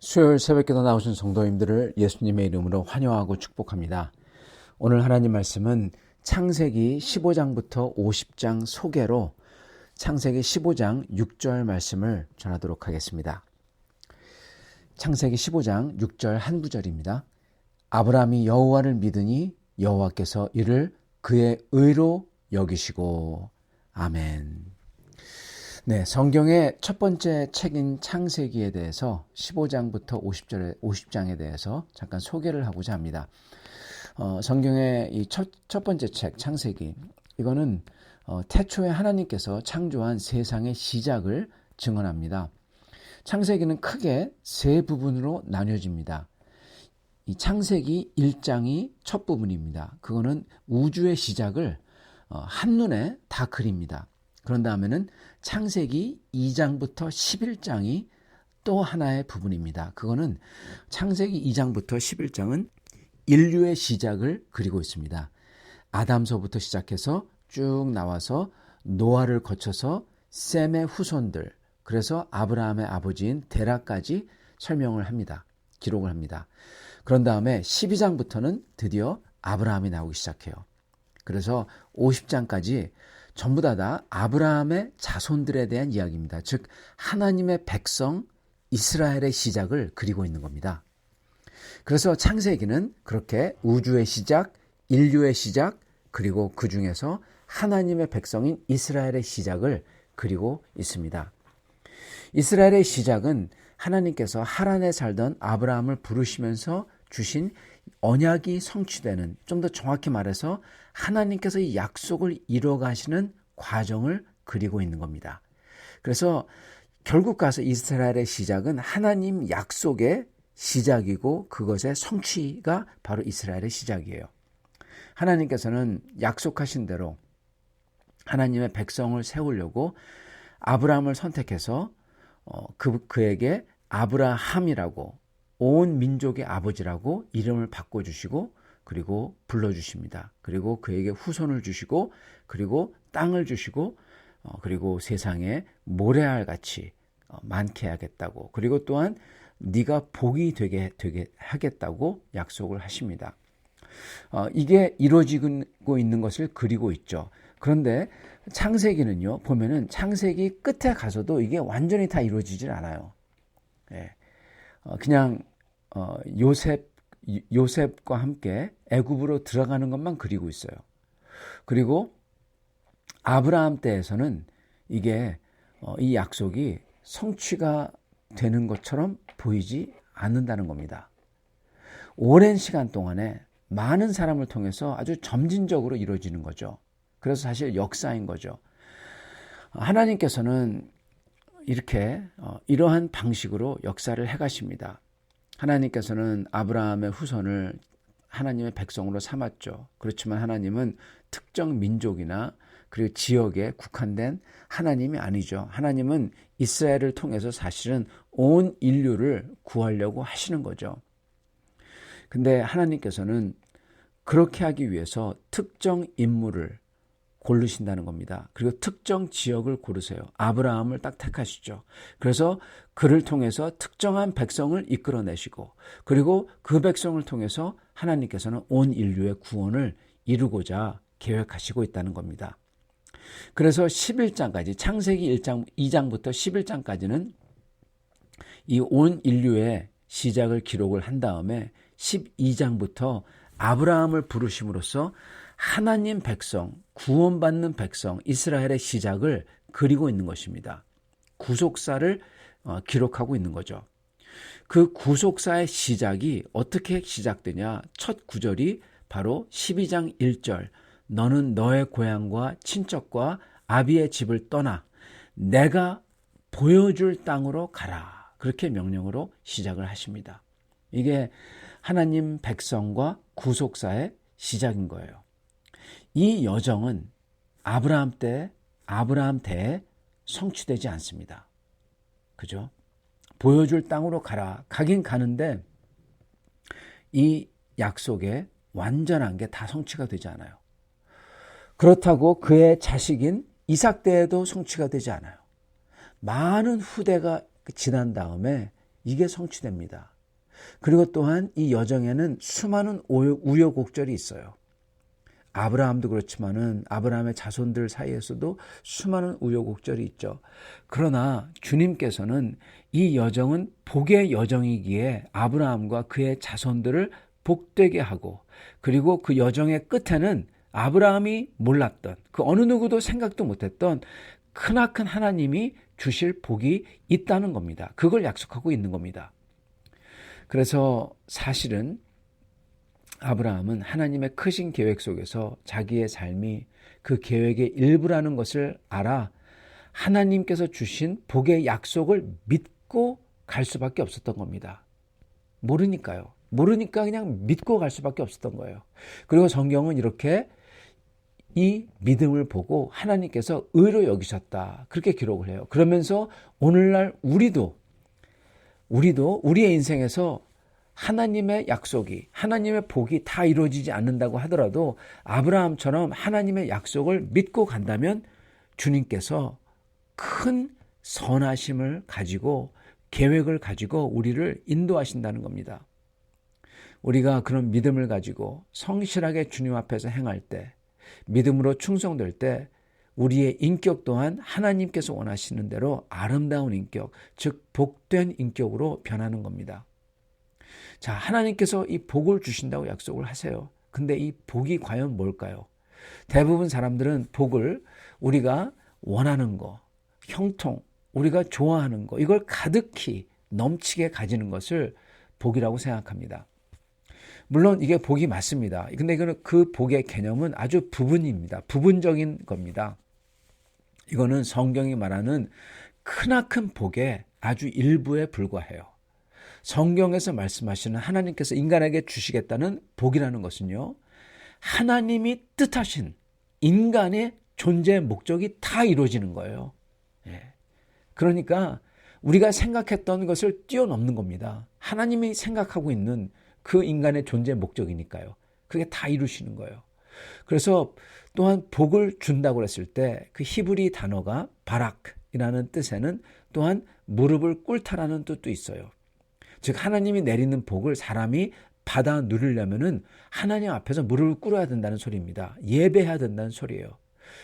수요일 새벽기도 나오신 성도님들을 예수님의 이름으로 환영하고 축복합니다. 오늘 하나님 말씀은 창세기 15장부터 50장 소개로 창세기 15장 6절 말씀을 전하도록 하겠습니다. 창세기 15장 6절 한 구절입니다. 아브라함이 여호와를 믿으니 여호와께서 이를 그의 의로 여기시고. 아멘. 네, 성경의 첫 번째 책인 창세기에 대해서 15장부터 50장에 대해서 잠깐 소개를 하고자 합니다. 성경의 이 첫 번째 책 창세기, 이거는 태초에 하나님께서 창조한 세상의 시작을 증언합니다. 창세기는 크게 세 부분으로 나뉘어집니다. 이 창세기 1장이 첫 부분입니다. 그거는 우주의 시작을 한눈에 다 그립니다. 그런 다음에는 창세기 2장부터 11장이 또 하나의 부분입니다. 그거는 창세기 2장부터 11장은 인류의 시작을 그리고 있습니다. 아담서부터 시작해서 쭉 나와서 노아를 거쳐서 셈의 후손들, 그래서 아브라함의 아버지인 데라까지 설명을 합니다. 기록을 합니다. 그런 다음에 12장부터는 드디어 아브라함이 나오기 시작해요. 그래서 50장까지 전부 다 아브라함의 자손들에 대한 이야기입니다. 즉 하나님의 백성 이스라엘의 시작을 그리고 있는 겁니다. 그래서 창세기는 그렇게 우주의 시작, 인류의 시작, 그리고 그 중에서 하나님의 백성인 이스라엘의 시작을 그리고 있습니다. 이스라엘의 시작은 하나님께서 하란에 살던 아브라함을 부르시면서 주신 언약이 성취되는, 좀 더 정확히 말해서 하나님께서 이 약속을 이뤄가시는 과정을 그리고 있는 겁니다. 그래서 결국 가서 이스라엘의 시작은 하나님 약속의 시작이고 그것의 성취가 바로 이스라엘의 시작이에요. 하나님께서는 약속하신 대로 하나님의 백성을 세우려고 아브라함을 선택해서 그에게 아브라함이라고, 온 민족의 아버지라고 이름을 바꿔주시고 그리고 불러주십니다. 그리고 그에게 후손을 주시고 그리고 땅을 주시고 그리고 세상에 모래알 같이 많게 하겠다고, 그리고 또한 네가 복이 되게 하겠다고 약속을 하십니다. 이게 이루어지고 있는 것을 그리고 있죠. 그런데 창세기는요, 보면은 창세기 끝에 가서도 이게 완전히 다 이루어지질 않아요. 그냥 요셉과 함께 애굽으로 들어가는 것만 그리고 있어요. 그리고 아브라함 때에서는 이게 이 약속이 성취가 되는 것처럼 보이지 않는다는 겁니다. 오랜 시간 동안에 많은 사람을 통해서 아주 점진적으로 이루어지는 거죠. 그래서 사실 역사인 거죠. 하나님께서는 이렇게 이러한 방식으로 역사를 해가십니다. 하나님께서는 아브라함의 후손을 하나님의 백성으로 삼았죠. 그렇지만 하나님은 특정 민족이나 그리고 지역에 국한된 하나님이 아니죠. 하나님은 이스라엘을 통해서 사실은 온 인류를 구하려고 하시는 거죠. 근데 하나님께서는 그렇게 하기 위해서 특정 인물을 고르신다는 겁니다. 그리고 특정 지역을 고르세요. 아브라함을 딱 택하시죠. 그래서 그를 통해서 특정한 백성을 이끌어내시고, 그리고 그 백성을 통해서 하나님께서는 온 인류의 구원을 이루고자 계획하시고 있다는 겁니다. 그래서 11장까지, 창세기 2장부터 11장까지는 이 온 인류의 시작을 기록을 한 다음에 12장부터 아브라함을 부르심으로써 하나님 백성, 구원받는 백성, 이스라엘의 시작을 그리고 있는 것입니다. 구속사를 기록하고 있는 거죠. 그 구속사의 시작이 어떻게 시작되냐? 첫 구절이 바로 12장 1절, 너는 너의 고향과 친척과 아비의 집을 떠나 내가 보여줄 땅으로 가라. 그렇게 명령으로 시작을 하십니다. 이게 하나님 백성과 구속사의 시작인 거예요. 이 여정은 아브라함 때에 성취되지 않습니다. 그죠? 보여줄 땅으로 가라. 가긴 가는데 이 약속에 완전한 게 다 성취가 되지 않아요. 그렇다고 그의 자식인 이삭 때에도 성취가 되지 않아요. 많은 후대가 지난 다음에 이게 성취됩니다. 그리고 또한 이 여정에는 수많은 우여곡절이 있어요. 아브라함도 그렇지만은 아브라함의 자손들 사이에서도 수많은 우여곡절이 있죠. 그러나 주님께서는 이 여정은 복의 여정이기에 아브라함과 그의 자손들을 복되게 하고, 그리고 그 여정의 끝에는 아브라함이 몰랐던, 그 어느 누구도 생각도 못했던 크나큰 하나님이 주실 복이 있다는 겁니다. 그걸 약속하고 있는 겁니다. 그래서 사실은 아브라함은 하나님의 크신 계획 속에서 자기의 삶이 그 계획의 일부라는 것을 알아 하나님께서 주신 복의 약속을 믿고 갈 수밖에 없었던 겁니다. 모르니까요. 모르니까 그냥 믿고 갈 수밖에 없었던 거예요. 그리고 성경은 이렇게 이 믿음을 보고 하나님께서 의로 여기셨다, 그렇게 기록을 해요. 그러면서 오늘날 우리도 우리의 인생에서 하나님의 약속이, 하나님의 복이 다 이루어지지 않는다고 하더라도 아브라함처럼 하나님의 약속을 믿고 간다면 주님께서 큰 선하심을 가지고 계획을 가지고 우리를 인도하신다는 겁니다. 우리가 그런 믿음을 가지고 성실하게 주님 앞에서 행할 때, 믿음으로 충성될 때 우리의 인격 또한 하나님께서 원하시는 대로 아름다운 인격, 즉 복된 인격으로 변하는 겁니다. 자, 하나님께서 이 복을 주신다고 약속을 하세요. 근데 이 복이 과연 뭘까요? 대부분 사람들은 복을 우리가 원하는 거, 형통, 우리가 좋아하는 거, 이걸 가득히 넘치게 가지는 것을 복이라고 생각합니다. 물론 이게 복이 맞습니다. 근데 그 복의 개념은 아주 부분입니다. 부분적인 겁니다. 이거는 성경이 말하는 크나큰 복의 아주 일부에 불과해요. 성경에서 말씀하시는 하나님께서 인간에게 주시겠다는 복이라는 것은요, 하나님이 뜻하신 인간의 존재 목적이 다 이루어지는 거예요. 그러니까 우리가 생각했던 것을 뛰어넘는 겁니다. 하나님이 생각하고 있는 그 인간의 존재 목적이니까요. 그게 다 이루시는 거예요. 그래서 또한 복을 준다고 했을 때 그 히브리 단어가 바락이라는 뜻에는 또한 무릎을 꿇다라는 뜻도 있어요. 즉 하나님이 내리는 복을 사람이 받아 누리려면은 하나님 앞에서 무릎을 꿇어야 된다는 소리입니다. 예배해야 된다는 소리예요.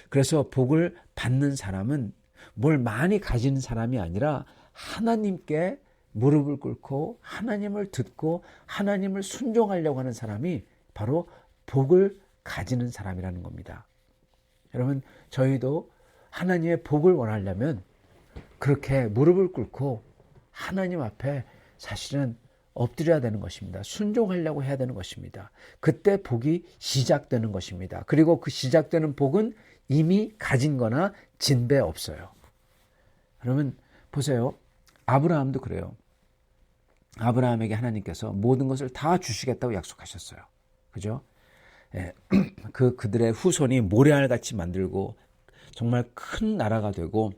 그래서 복을 받는 사람은 뭘 많이 가진 사람이 아니라 하나님께 무릎을 꿇고 하나님을 듣고 하나님을 순종하려고 하는 사람이 바로 복을 가지는 사람이라는 겁니다. 여러분, 저희도 하나님의 복을 원하려면 그렇게 무릎을 꿇고 하나님 앞에 사실은 엎드려야 되는 것입니다. 순종하려고 해야 되는 것입니다. 그때 복이 시작되는 것입니다. 그리고 그 시작되는 복은 이미 가진 거나 진 배 없어요. 여러분 보세요. 아브라함도 그래요. 아브라함에게 하나님께서 모든 것을 다 주시겠다고 약속하셨어요. 그죠? 그들의 후손이 모래알같이 만들고 정말 큰 나라가 되고,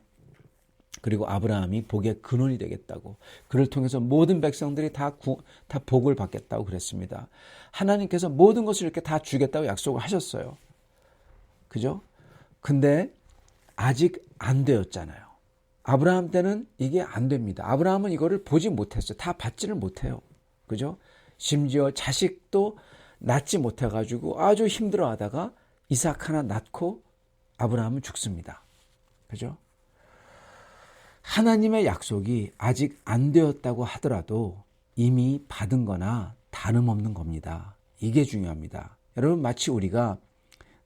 그리고 아브라함이 복의 근원이 되겠다고, 그를 통해서 모든 백성들이 다 복을 받겠다고 그랬습니다. 하나님께서 모든 것을 이렇게 다 주겠다고 약속을 하셨어요. 그죠? 근데 아직 안 되었잖아요. 아브라함 때는 이게 안 됩니다. 아브라함은 이거를 보지 못했어요. 다 받지를 못해요. 그죠? 심지어 자식도 낳지 못해가지고 아주 힘들어하다가 이삭 하나 낳고 아브라함은 죽습니다. 그죠? 하나님의 약속이 아직 안 되었다고 하더라도 이미 받은 거나 다름없는 겁니다. 이게 중요합니다. 여러분, 마치 우리가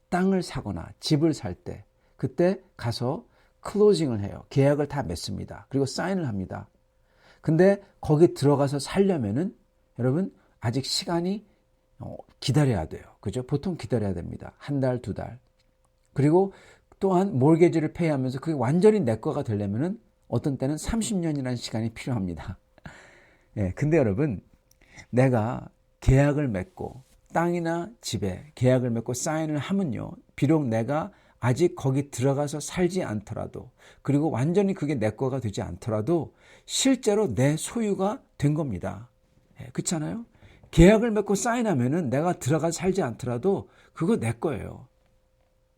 땅을 사거나 집을 살 때 그때 가서 클로징을 해요. 계약을 다 맺습니다. 그리고 사인을 합니다. 근데 거기 들어가서 살려면은 여러분 아직 시간이 기다려야 돼요. 그죠? 보통 기다려야 됩니다. 한 달, 두 달. 그리고 또한 몰게지를 페이하면서 그게 완전히 내 거가 되려면은 어떤 때는 30년이라는 시간이 필요합니다. 근데 여러분, 내가 계약을 맺고 땅이나 집에 계약을 맺고 사인을 하면요, 비록 내가 아직 거기 들어가서 살지 않더라도, 그리고 완전히 그게 내 거가 되지 않더라도 실제로 내 소유가 된 겁니다. 그렇잖아요? 계약을 맺고 사인하면은 내가 들어가서 살지 않더라도 그거 내 거예요.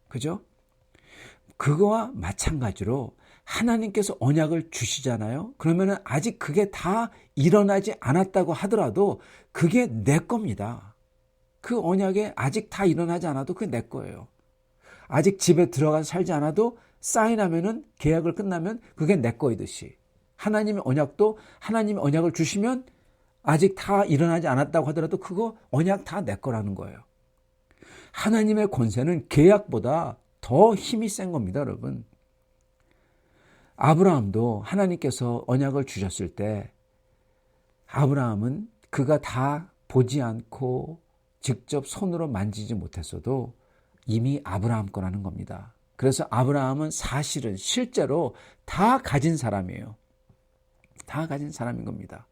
그죠? 그거와 마찬가지로 하나님께서 언약을 주시잖아요. 그러면 아직 그게 다 일어나지 않았다고 하더라도 그게 내 겁니다. 그 언약에 아직 다 일어나지 않아도 그게 내 거예요. 아직 집에 들어가서 살지 않아도 사인하면은 계약을 끝나면 그게 내 거이듯이 하나님의 언약도 하나님의 언약을 주시면 아직 다 일어나지 않았다고 하더라도 그거 언약 다 내 거라는 거예요. 하나님의 권세는 계약보다 더 힘이 센 겁니다, 여러분. 아브라함도 하나님께서 언약을 주셨을 때 아브라함은 그가 다 보지 않고 직접 손으로 만지지 못했어도 이미 아브라함 거라는 겁니다. 그래서 아브라함은 사실은 실제로 다 가진 사람이에요. 다 가진 사람인 겁니다.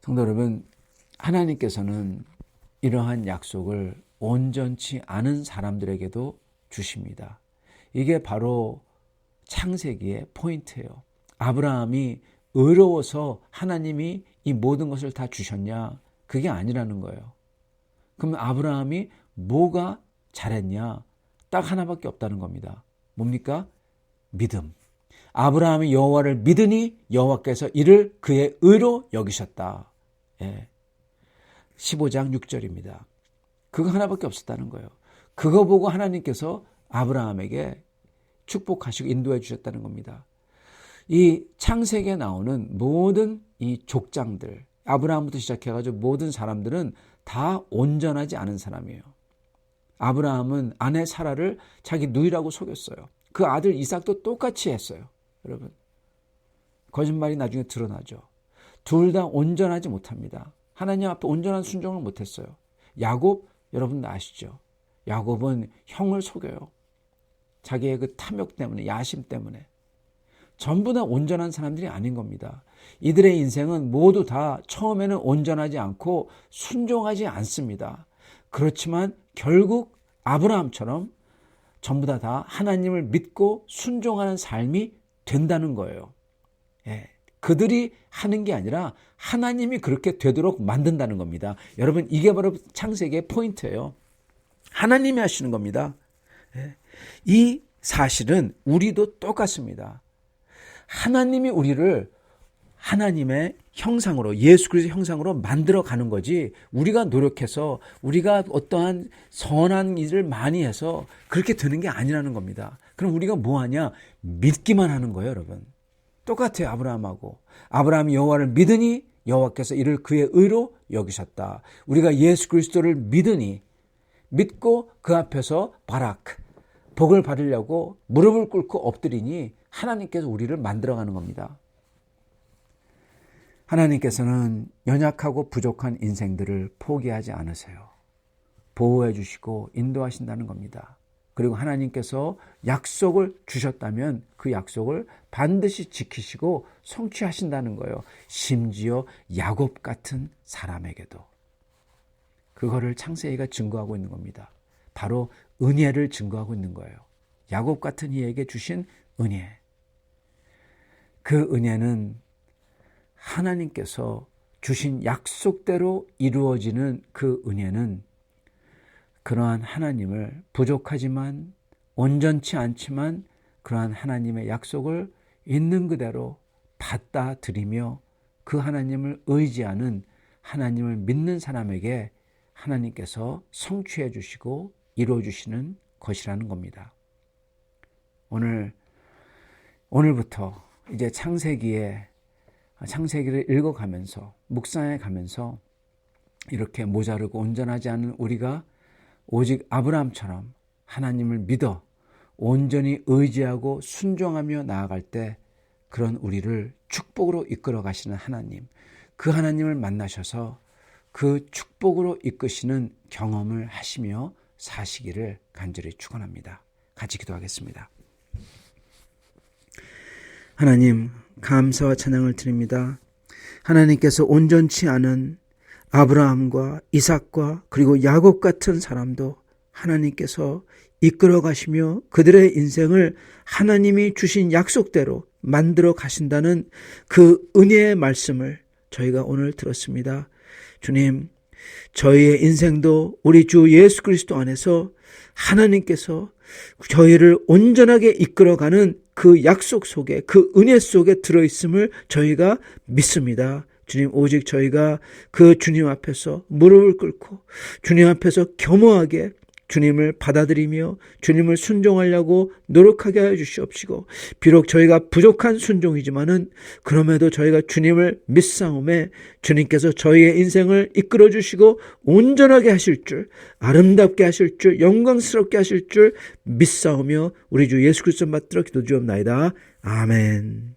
성도 여러분, 하나님께서는 이러한 약속을 온전치 않은 사람들에게도 주십니다. 이게 바로 창세기의 포인트예요. 아브라함이 의로워서 하나님이 이 모든 것을 다 주셨냐? 그게 아니라는 거예요. 그럼 아브라함이 뭐가 잘했냐? 딱 하나밖에 없다는 겁니다. 뭡니까? 믿음. 아브라함이 여호와를 믿으니 여호와께서 이를 그의 의로 여기셨다. 15장 6절입니다. 그거 하나밖에 없었다는 거예요. 그거 보고 하나님께서 아브라함에게 축복하시고 인도해 주셨다는 겁니다. 이 창세기에 나오는 모든 이 족장들, 아브라함부터 시작해가지고 모든 사람들은 다 온전하지 않은 사람이에요. 아브라함은 아내 사라를 자기 누이라고 속였어요. 그 아들 이삭도 똑같이 했어요. 여러분, 거짓말이 나중에 드러나죠. 둘 다 온전하지 못합니다. 하나님 앞에 온전한 순종을 못했어요. 야곱, 여러분 아시죠? 야곱은 형을 속여요. 자기의 그 탐욕 때문에, 야심 때문에. 전부 다 온전한 사람들이 아닌 겁니다. 이들의 인생은 모두 다 처음에는 온전하지 않고 순종하지 않습니다. 그렇지만 결국 아브라함처럼 전부 다 하나님을 믿고 순종하는 삶이 된다는 거예요. 그들이 하는 게 아니라 하나님이 그렇게 되도록 만든다는 겁니다. 여러분, 이게 바로 창세기의 포인트예요. 하나님이 하시는 겁니다. 이 사실은 우리도 똑같습니다. 하나님이 우리를 하나님의 형상으로, 예수 그리스도의 형상으로 만들어 가는 거지, 우리가 노력해서 우리가 어떠한 선한 일을 많이 해서 그렇게 되는 게 아니라는 겁니다. 그럼 우리가 뭐 하냐? 믿기만 하는 거예요, 여러분. 똑같아요, 아브라함하고. 아브라함이 여호와를 믿으니 여호와께서 이를 그의 의로 여기셨다. 우리가 예수 그리스도를 믿으니, 믿고 그 앞에서 바락, 복을 받으려고 무릎을 꿇고 엎드리니 하나님께서 우리를 만들어가는 겁니다. 하나님께서는 연약하고 부족한 인생들을 포기하지 않으세요. 보호해 주시고 인도하신다는 겁니다. 그리고 하나님께서 약속을 주셨다면 그 약속을 반드시 지키시고 성취하신다는 거예요. 심지어 야곱 같은 사람에게도. 그거를 창세기가 증거하고 있는 겁니다. 바로 은혜를 증거하고 있는 거예요. 야곱 같은 이에게 주신 은혜. 그 은혜는 하나님께서 주신 약속대로 이루어지는 그 은혜는 그러한 하나님을, 부족하지만 온전치 않지만 그러한 하나님의 약속을 있는 그대로 받아들이며 그 하나님을 의지하는, 하나님을 믿는 사람에게 하나님께서 성취해 주시고 이루어 주시는 것이라는 겁니다. 오늘부터 이제 창세기를 읽어가면서, 묵상해 가면서 이렇게 모자르고 온전하지 않은 우리가 오직 아브라함처럼 하나님을 믿어 온전히 의지하고 순종하며 나아갈 때 그런 우리를 축복으로 이끌어 가시는 하나님, 그 하나님을 만나셔서 그 축복으로 이끄시는 경험을 하시며 사시기를 간절히 축원합니다. 같이 기도하겠습니다. 하나님, 감사와 찬양을 드립니다. 하나님께서 온전치 않은 아브라함과 이삭과 그리고 야곱 같은 사람도 하나님께서 이끌어 가시며 그들의 인생을 하나님이 주신 약속대로 만들어 가신다는 그 은혜의 말씀을 저희가 오늘 들었습니다. 주님, 저희의 인생도 우리 주 예수 그리스도 안에서 하나님께서 저희를 온전하게 이끌어가는 그 약속 속에, 그 은혜 속에 들어있음을 저희가 믿습니다. 주님, 오직 저희가 그 주님 앞에서 무릎을 꿇고 주님 앞에서 겸허하게 주님을 받아들이며 주님을 순종하려고 노력하게 하여 주시옵시고, 비록 저희가 부족한 순종이지만은 그럼에도 저희가 주님을 믿사오매 주님께서 저희의 인생을 이끌어 주시고 온전하게 하실 줄, 아름답게 하실 줄, 영광스럽게 하실 줄 믿사오며 우리 주 예수 그리스도 받들어 기도드리옵나이다. 아멘.